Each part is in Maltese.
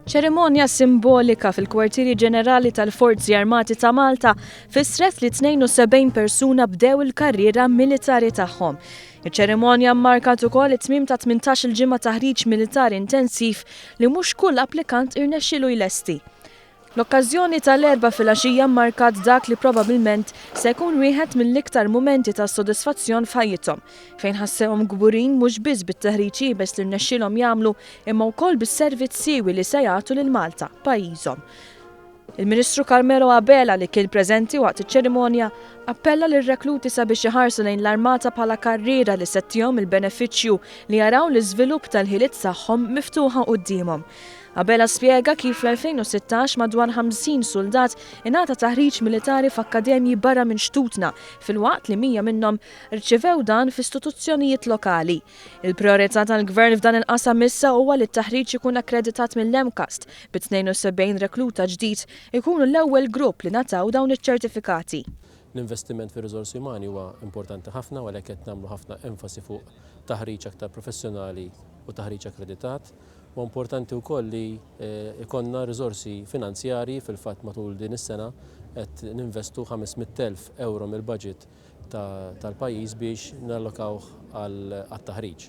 ċerimonja simbolika fil-kwartieri ġenerali tal-Forzi Armati ta' Malta fissret li 72 persuna bdew il-karriera militari tagħhom. Iċ-ċerimonja mmarkat ukoll it-tmiem ta' 18 il-ġimgħa taħriġ militari intensiv li mhux kull applikant irnexxielu jlesti. L-okkażjoni tal-erba' filgħaxija mmarkat dak li probabbilment se jkun wieħed mill-iktar mumenti ta' sodisfazzjon f'ħajjithom, fejn ħassewhom kburin mhux biss bit-teħriġ qiebes li rnexxielhom jagħmlu imma wkoll bis-servizz siewi li se jagħtu lil Malta, pajjiżhom. Il-Ministru Carmelo Abela li kien preżenti waqt iċ-ċerimonja appella lir-rekluti sabiex iħarsu lejn l-Armata bħala karriera li settihom il-benefiċċju li jaraw l-iżvilupp tal-ħiliet tagħhom miftuħa qudiemhom. Abela spjega kif fl-2016 madwar 50 soldat ingħata taħriġ militari f'akkademji barra minn Xtutna, filwaqt li 100 minnhom rċevew dan f'istituzzjonijiet lokali. Il-priorità tal-Gvern f'dan il-qasam issa huwa li t-taħriġ ikun akkreditat mill-EMCAST bi 72 rekluta ġdid ikunu l-ewwel grupp li nataw dawn iċ-ċertifikati. L-investiment fir-riżorsi umani huwa importanti ħafna għalhekk qed nagħmlu ħafna enfasi fuq taħriġ aktar professjonali u taħriġ akkreditat. U importanti wkoll li ikonna riżorsi finanzjarji fil-fatt matul din is-sena qed ninvestu 500,000 euro mill-budget tal-pajjiż biex nallokawh għat-taħriġ.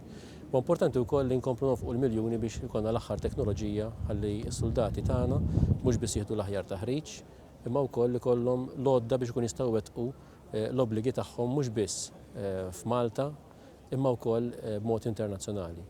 U importanti wkoll li nkomplu nofqu l-miljuni biex ikonna l-aħħar teknoloġija ħalli s-soldati tagħna mhux biss jieħdu l-aħjar taħriġ imma wkoll ikollhom l-għodda biex ikun jistgħu wettqu l-obbligi tagħhom mhux biss f'Malta imma wkoll b'mod internazzjonali.